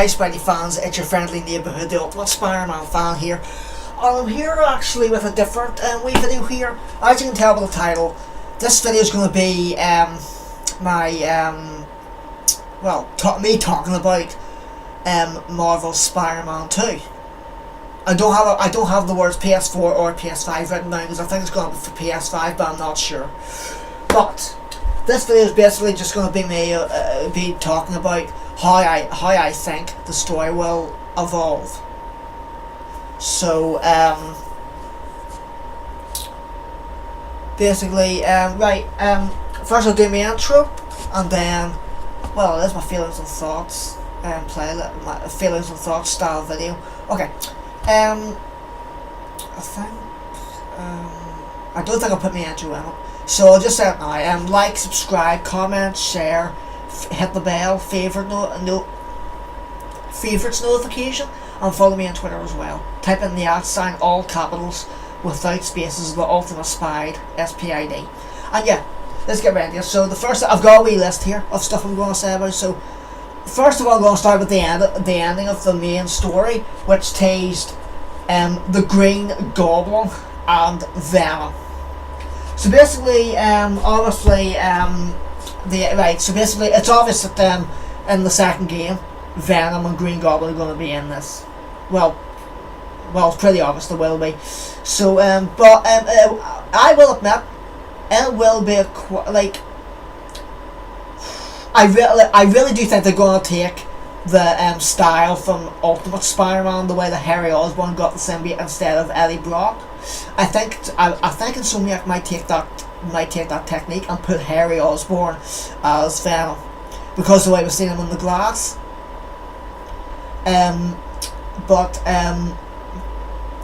Hi Spidey fans, it's your friendly neighbourhood, the Ultimate Spider-Man fan here. I'm here actually with a different wee video here. As you can tell by the title, this video is going to be me talking about Marvel's Spider-Man 2. I don't have the words PS4 or PS5 written down because I think it's going to be for PS5, but I'm not sure. But this video is basically just going to be me be talking about how I think the story will evolve. So basically, first I'll do my intro, and then, well, there's my feelings and thoughts, play my feelings and thoughts style video. Okay, I don't think I'll put my intro in it, so I'll just say it now. Like, subscribe, comment, share, hit the bell, favorites notification, and follow me on Twitter as well. Type in the @ all capitals without spaces, the Ultimate Spide, SPID. And yeah, let's get ready. So the first, I've got a wee list here of stuff I'm going to say about. So first of all, I'm going to start with the ending of the main story, which teased the Green Goblin and Venom. So basically, so basically, it's obvious that in the second game, Venom and Green Goblin are going to be in this. Well, it's pretty obvious they will be. So, I will admit, it will be I really do think they're going to take the style from Ultimate Spider-Man, the way that Harry Osborn got the symbiote instead of Eddie Brock. I think Insomniac might take that technique and put Harry Osborn as Venom, because the way we've seen him in the glass.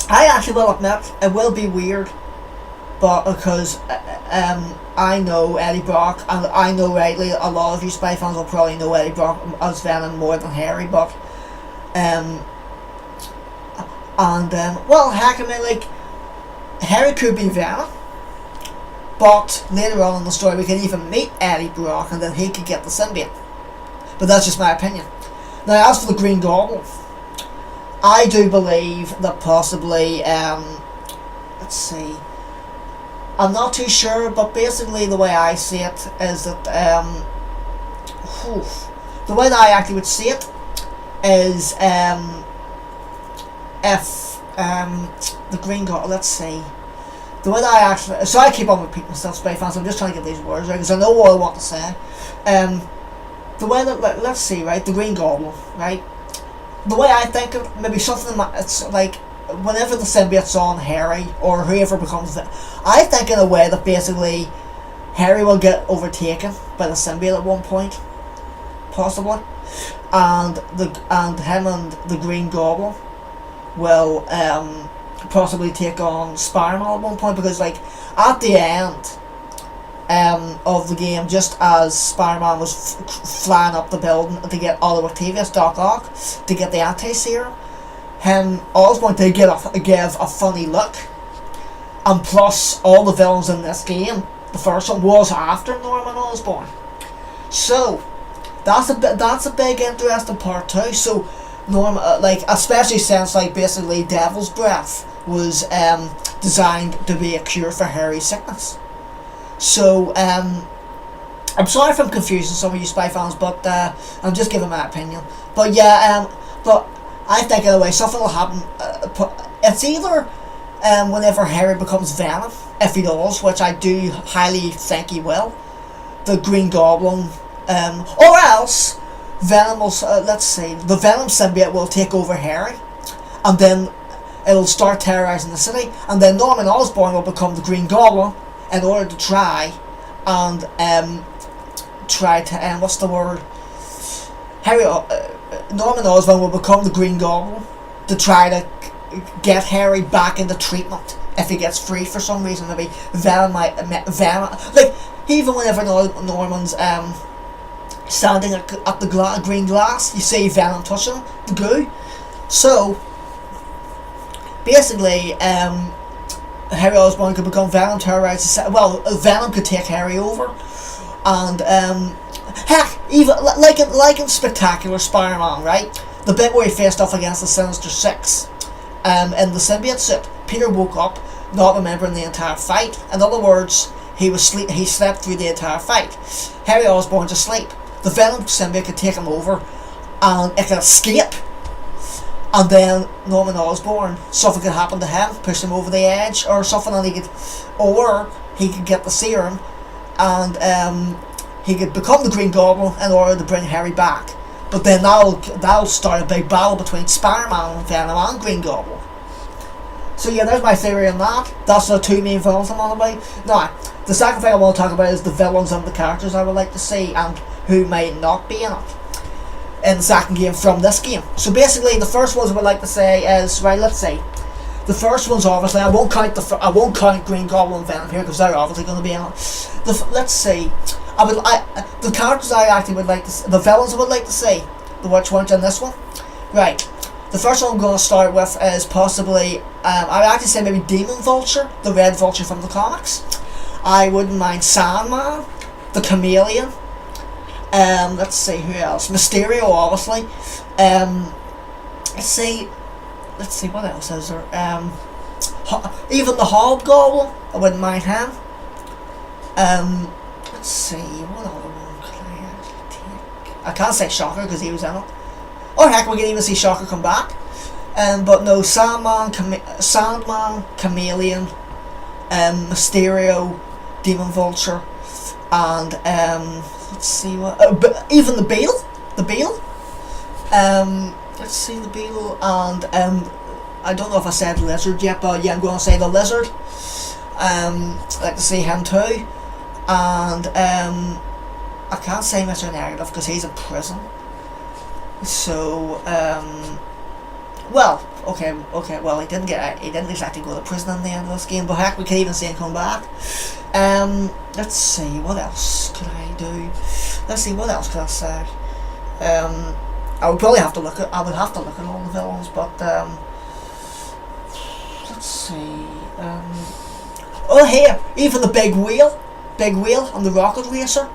I actually will admit it will be weird, but because I know Eddie Brock, and I know rightly a lot of you Spy fans will probably know Eddie Brock as Venom more than Harry, but well, heck, I mean, like, Harry could be Venom, but later on in the story we could even meet Eddie Brock and then he could get the symbiote. But that's just my opinion. Now, as for the Green Goblin, I do believe that possibly, let's see, I'm not too sure, but basically the way I see it is that, the way that I actually would see it is, if the Green Goblin, let's see, the way that I actually, so I keep on repeating myself, Spy fans, I'm just trying to get these words right, because I know what I want to say. The way that, let's see, right, the Green Goblin, right, the way I think of maybe something that it's like whenever the symbiote's on Harry or whoever becomes it, I think in a way that basically Harry will get overtaken by the symbiote at one point, possibly, and him and the Green Goblin will possibly take on Spider-Man at one point, because like at the end of the game, just as Spider-Man was flying up the building to get Oliver Octavius, Doc Ock, to get the anti-serum, him Osborn did give a funny look, and plus all the villains in this game, the first one was after Norman Osborn, so that's a big interesting part too. So Norman, especially since basically Devil's Breath was designed to be a cure for Harry's sickness. So, I'm sorry if I'm confusing some of you Spy fans, but I'm just giving my opinion. But yeah, but I think in a way something will happen. It's either whenever Harry becomes Venom, if he does, which I do highly think he will, the Green Goblin, or else Venom will, let's see, the Venom symbiote will take over Harry, and then it'll start terrorizing the city, and then Norman Osborn will become the Green Goblin in order to try to what's the word? Norman Osborn will become the Green Goblin to try to get Harry back into treatment if he gets free for some reason. Maybe Venom, like even whenever Norman's standing at the green glass, you see Venom touching the goo. So basically, Harry Osborn could become Venom, terrorize the Venom could take Harry over, and heck, even like in Spectacular Spider-Man, right? the bit where he faced off against the Sinister Six, in the symbiote suit, Peter woke up not remembering the entire fight. In other words, he slept through the entire fight. Harry Osborn's asleep. The Venom symbiote could take him over, and it could escape. And then Norman Osborn, something could happen to him, push him over the edge or something, and he could get the serum, and he could become the Green Goblin in order to bring Harry back. But then that'll start a big battle between Spider-Man and Venom and Green Goblin. So yeah, there's my theory on that. That's the two main villains I'm on about. Now, the second thing I want to talk about is the villains and the characters I would like to see and who might not be in it in the second game from this game. So basically, the first ones I would like to say is, right, let's see. The first one's obviously, I won't count Green Goblin and Venom here because they're obviously going to be in it. Let's see. The characters I actually would like to see, the villains I would like to see, which ones in this one. Right. The first one I'm going to start with is possibly, I would actually say maybe Demon Vulture, the Red Vulture from the comics. I wouldn't mind Sandman, the Chameleon. Let's see, who else? Mysterio, obviously. Let's see, what else is there? Even the Hobgoblin, I wouldn't mind him. Let's see, what other one could I actually take? I can't say Shocker because he was in it. Or heck, we can even see Shocker come back. But no, Sandman, Chameleon, Mysterio, Demon Vulture, and let's see what. Even the Beetle. Let's see the Beetle, and I don't know if I said Lizard yet, but yeah, I'm going to say the Lizard. I'd like to see him too, and I can't say Mr. Negative because he's in prison. So well, okay. Well, he didn't exactly go to prison in the end of this game, but heck, we could even see him come back. Let's see, what else could I do? Let's see, what else could I say? I would probably have to look at all the villains, but let's see. Oh, here, even the Big Wheel and the Rocket Racer.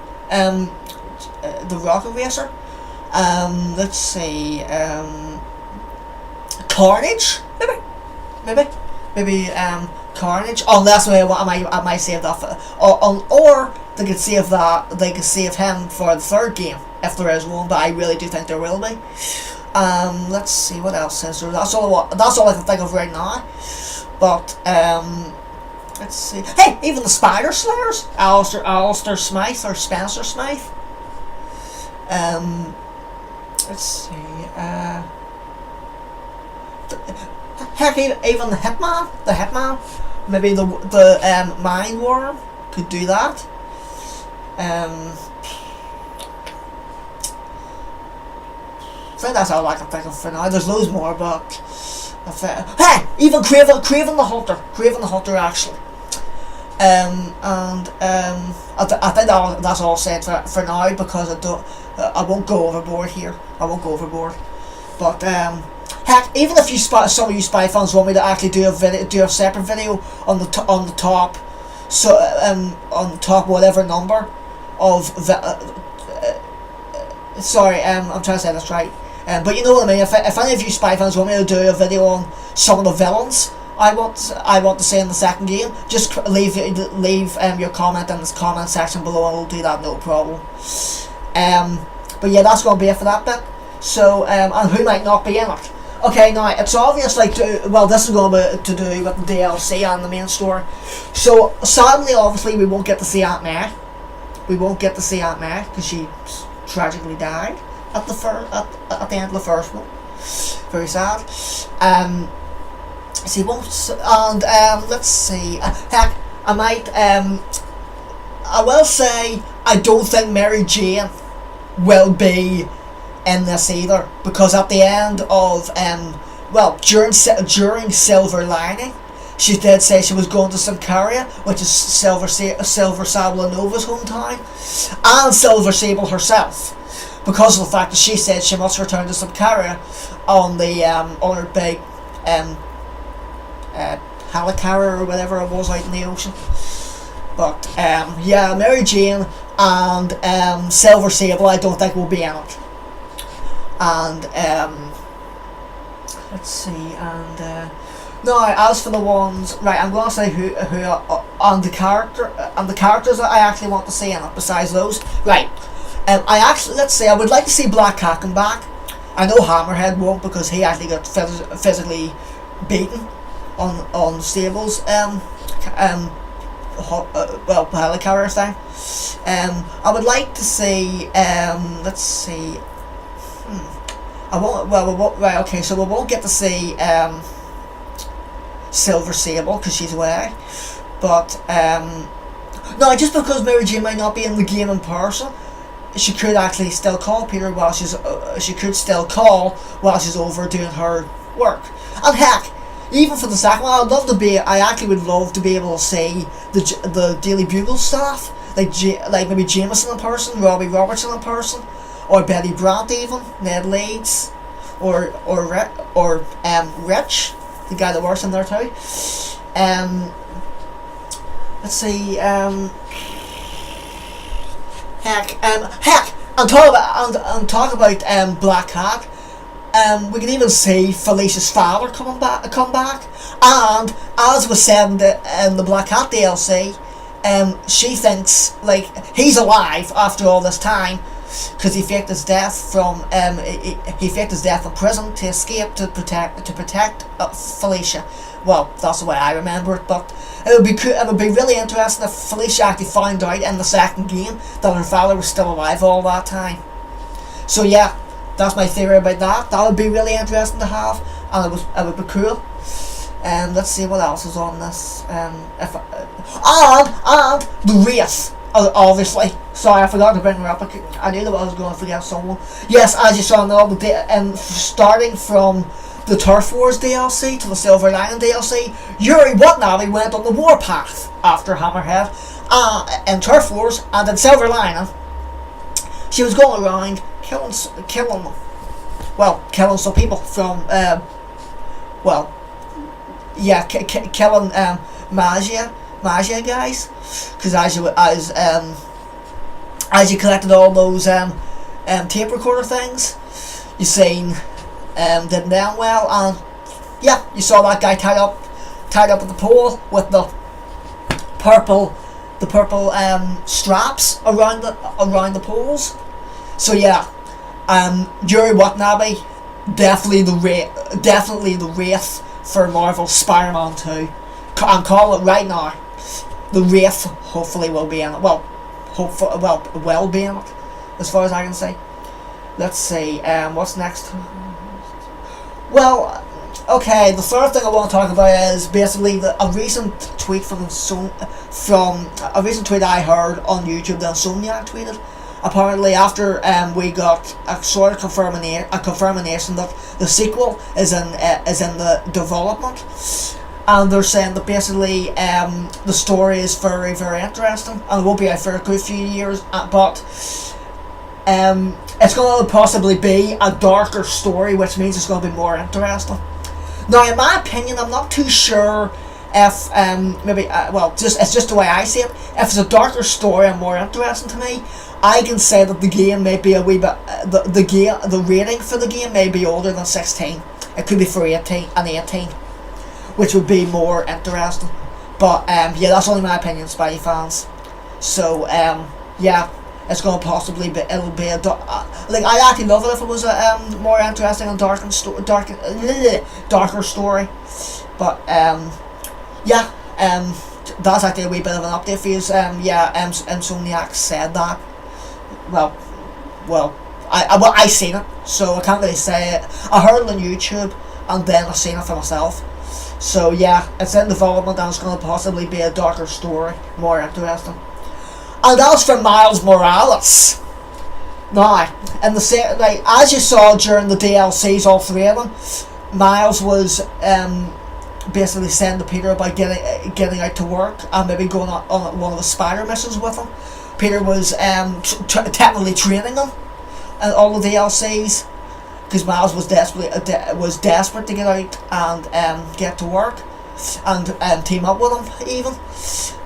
Let's see. Carnage, maybe Carnage. Unless I might save that or they could save him for the third game if there is one, but I really do think there will be. Let's see, what else is there? That's all I can think of right now. But let's see. Hey, even the Spider Slayers, Alistair Smythe or Spencer Smythe. Let's see. Heck, even the Hitman. Maybe the Mind Worm could do that. I think that's all I can think of for now. There's loads more, but hey, even Kraven the Hunter actually. I think that's all said for now because I won't go overboard here. But heck, even if some of you Spy fans want me to actually do a separate video on the top, so on the top whatever number of sorry, I'm trying to say this right. But you know what I mean. If any of you Spy fans want me to do a video on some of the villains I want to see in the second game, just leave your comment in the comment section below, and we'll do that, no problem. But yeah, that's going to be it for that bit. So and who might not be in it? Okay, now it's obvious this is going to be to do with the DLC and the main story. So sadly, obviously, we won't get to see Aunt May. Because she tragically died at the end of the first one. Very sad. Let's see. Heck, I will say I don't think Mary Jane will be in this either, because at the end of during Silver Lining, she did say she was going to Symkaria, which is Silver Sable Nova's hometown, and Silver Sable herself, because of the fact that she said she must return to Symkaria on the on her big helicarrier or whatever it was out in the ocean. But yeah, Mary Jane and Silver Sable I don't think will be in it. and let's see, and now as for the ones, right, I'm gonna say who are on the characters that I actually want to see in it. Besides those, right, I actually, let's say I would like to see Black Cat come back. I know Hammerhead won't because he actually got physically beaten on Stable's helicarrier thing. I would like to see let's see. I won't. Well, we won't, right. Okay, so we won't get to see Silver Sable because she's away. But no, just because Mary Jane might not be in the game in person, she could actually still call Peter while she's over doing her work. And heck, even for the second one, I actually would love to be able to see the Daily Bugle staff, like maybe Jameson in person, Robbie Robertson in person, or Betty Brandt even, Ned Leeds, or Rich, the guy that works in there too. Let's see. Heck, and talk about Black Cat. We can even see Felicia's father come back, and as was said in the Black Cat DLC, she thinks like he's alive after all this time because he faked his death he faked his death in prison to escape to protect Felicia. Well, that's the way I remember it, but it would be really interesting if Felicia actually found out in the second game that her father was still alive all that time. So yeah, that's my theory about that. That would be really interesting to have, and it would be cool. Let's see what else is on this. And the Wraith, obviously. Sorry, I forgot to bring her up. I knew that I was going to forget someone. Yes, as you saw in all the starting from the Turf Wars DLC to the Silver Lining DLC, Yuri Watanabe went on the warpath after Hammerhead in Turf Wars, and in Silver Lining she was going around killing some people from killing Magia guys, because as you collected all those tape recorder things, you seen didn't end well, and yeah, you saw that guy tied up at the pole with the purple straps around the poles. So yeah, Yuri Watanabe, definitely the Wraith for Marvel Spider-Man 2. I'm calling it right now. The Wraith hopefully will be in it. Will be in it, as far as I can say. Let's see. What's next? Well, okay. The third thing I want to talk about is basically a recent tweet a recent tweet I heard on YouTube that Insomniac tweeted. Apparently, after we got a sort of confirmation that the sequel is in the development, and they're saying that basically the story is very, very interesting, and it won't be out for a good few years, but it's going to possibly be a darker story, which means it's going to be more interesting. Now, in my opinion, I'm not too sure if it's just the way I see it. If it's a darker story and more interesting to me, I can say that the game may be a wee bit the rating for the game may be older than 16. It could be for 18, which would be more interesting. But yeah, that's only my opinion, Spidey fans. So yeah, it's going to possibly be. It'll be a I actually love it if it was a more interesting and darker story. But yeah, that's actually a wee bit of an update for you. Insomniac said that. Well, I seen it, so I can't really say it. I heard it on YouTube, and then I seen it for myself. So yeah, it's in development, and it's going to possibly be a darker story, more interesting. And that's for Miles Morales. Now, in the as you saw during the DLCs, all three of them, Miles was basically saying to Peter about getting out to work and maybe going on one of the spider missions with him. Peter was technically training him in all the DLCs because Miles was desperate to get out and get to work and team up with him even.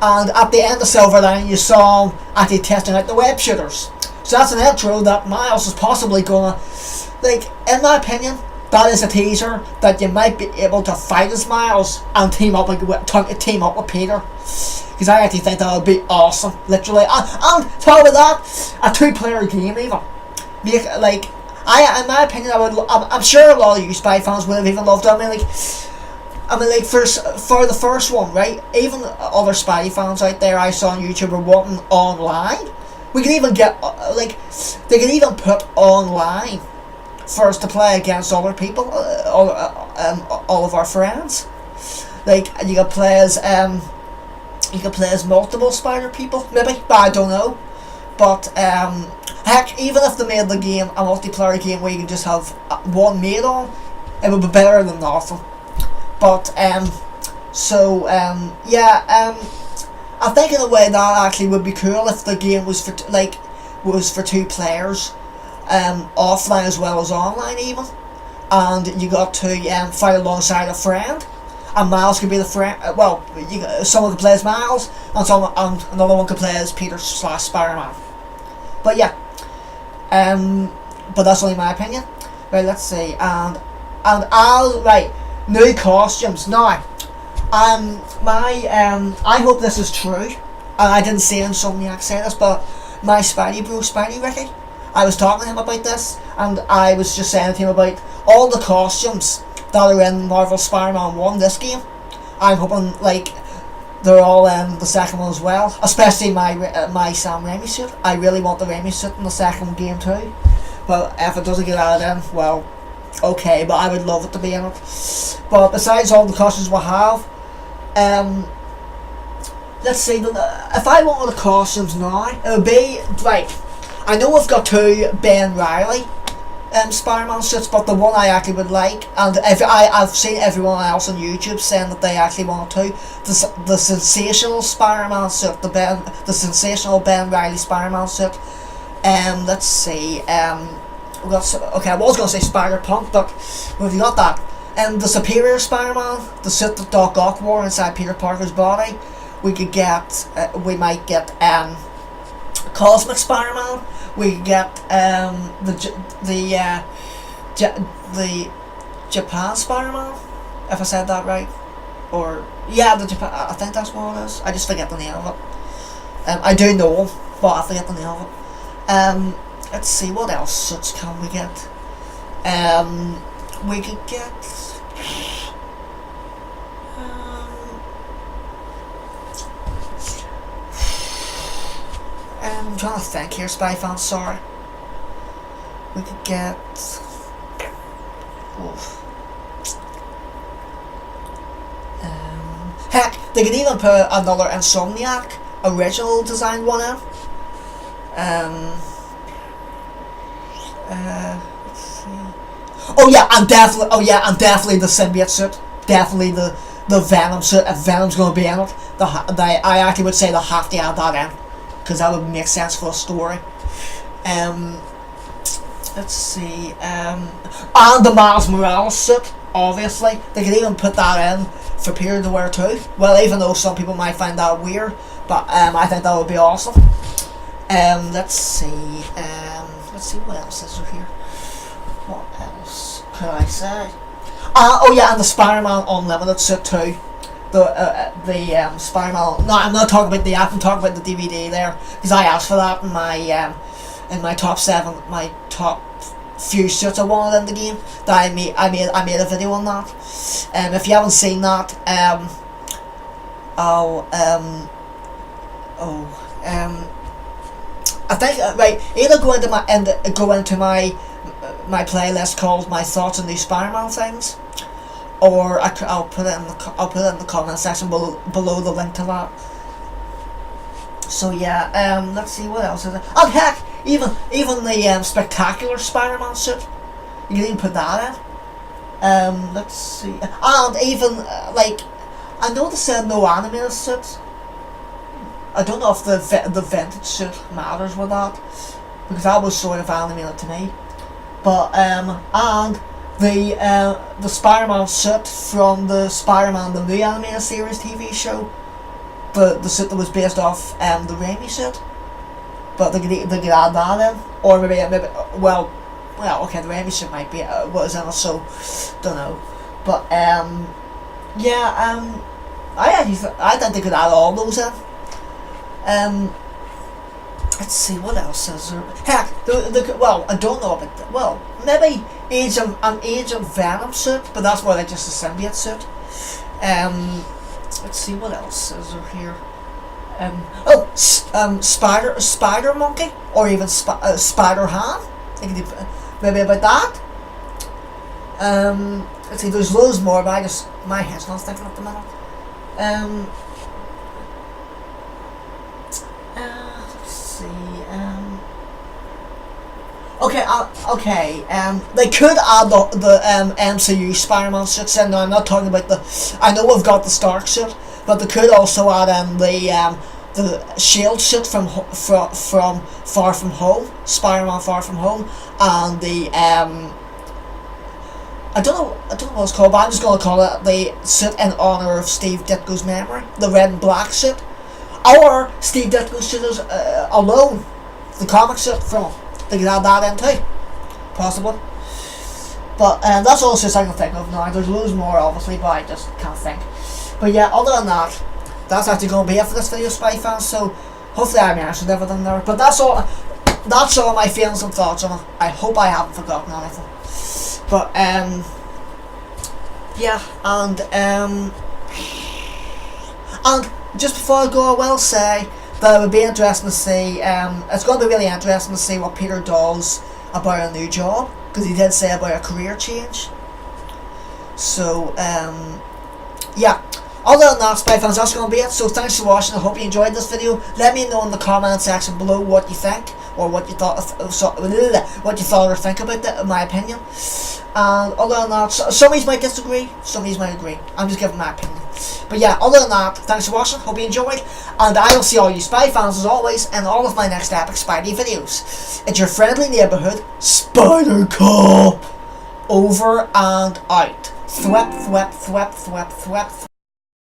And at the end of Silver Lining, you saw him actually testing out the web shooters. So that's an intro that Miles is possibly gonna like, in my opinion, that is a teaser that you might be able to fight as Miles and team up with Peter. Because I actually think that would be awesome, literally. And talk about that, a 2-player game even. Like, in my opinion, I'm sure a lot of you Spy fans would have even loved it. I mean, like for the first one, right? Even other Spidey fans out there I saw on YouTube were wanting online. We could even get they could even put online for us to play against other people, all of our friends. Like, you could play as multiple Spider people, maybe, but I don't know. But heck, even if they made the game a multiplayer game where you can just have one mate on, it would be better than nothing. But I think in a way that actually would be cool if the game was for 2 players, offline as well as online even, and you got to fight alongside a friend. And Miles could be the friend. Someone could play as Miles, and another one could play as Peter / Spider-Man. But yeah, but that's only my opinion. Right, let's see, new costumes now. I hope this is true. I didn't see Insomniac say this, but my Spidey Ricky, I was talking to him about this, and I was just saying to him about all the costumes that are in Marvel Spider-Man 1, this game. I'm hoping they're all in the second one as well, especially my Sam Raimi suit. I really want the Raimi suit in the second game too, but if it doesn't get added in, well, okay, but I would love it to be in it. But besides all the costumes we have, let's see, if I wanted the costumes now, it would be, I know we've got 2 Ben Reilly Spider-Man suits, but the one I actually would like, and I've seen everyone else on YouTube saying that they actually want to, the sensational Spider-Man suit, the sensational Ben Reilly Spider-Man suit. Let's see, I was going to say Spider-Punk, but we've got that. The Superior Spider-Man, the suit that Doc Ock wore inside Peter Parker's body. We might get Cosmic Spider-Man. We get the Japan Spider-Man, if I said that right, or the Japan. I think that's what it is. I just forget the name of it. I do know him, but I forget the name of it. Let's see, what else suits can we get? We could get. I'm trying to think here, Spy fans, sorry. We could get. Heck, they could even put another Insomniac original design one in. Let's see. And definitely the symbiote suit. Definitely the Venom suit. If Venom's going to be in it, I actually would say they have to add that in, because that would make sense for a story. Let's see. And the Miles Morales suit, obviously. They could even put that in for Peter to wear too. Well, even though some people might find that weird, but I think that would be awesome. Let's see. Let's see, what else is there here? What else could I say? And the Spider-Man Unlimited suit too. The Spider-Man. No, I'm not talking about the app. I'm talking about the DVD there, because I asked for that in my top 7, my top few suits I wanted in the game. That I made a video on that. If you haven't seen that, I think either go into my playlist called My Thoughts on These Spider-Man Things, or I'll put it in the comment section below the link to that. So yeah, let's see, what else is it. And heck, even the Spectacular Spider-Man suit, you can even put that in. Let's see, and even I know they said no animated suits. I don't know if the vintage suit matters with that, because that was sort of animated to me. But and the Spider-Man suit from the Spider-Man the New Animated Series TV show, the suit that was based off the Raimi suit, but they could add that in, or maybe well, okay, the Raimi suit might be was in it, so don't know. But yeah, I think they could add all those in. Let's see, what else is there? Heck, well, I don't know about well, maybe Age of Venom suit, but that's more like just a symbiote suit. Let's see, what else is there here? Spider Monkey, or even Spider Ham. Maybe about that. Let's see, there's loads more, but my head's not thinking at the minute. Let's see. Okay. They could add the MCU Spider-Man suits in. Now, I'm not talking about I know we've got the Stark suit, but they could also add in the Shield suit from Far From Home, Spider-Man Far From Home, and the I don't know what it's called, but I'm just going to call it the suit in honor of Steve Ditko's memory, the red and black suit, or Steve Ditko's suit is alone, the comic suit from. They could add that in too, possible. But that's all the suits I can think of now. There's loads more, obviously, but I just can't think. But yeah, other than that, that's actually going to be it for this video, Spidey-Fans. So hopefully I mentioned everything there. But that's all my feelings and thoughts on it. I hope I haven't forgotten anything. But yeah, and just before I go, I will say that it would be interesting to see. It's going to be really interesting to see what Peter does about a new job, because he did say about a career change. So yeah. Other than that, Spidey-Fans, that's going to be it. So thanks for watching. I hope you enjoyed this video. Let me know in the comment section below what you think, or what you thought or think about that, in my opinion. And other than that, some of you might disagree, some of you might agree. I'm just giving my opinion. But yeah, other than that, thanks for watching. Hope you enjoyed, and I will see all you Spidey-Fans as always in all of my next epic Spidey videos. It's your friendly neighbourhood Spider Cop, over and out. Thwep, thwep, thwep, thwep, thwep.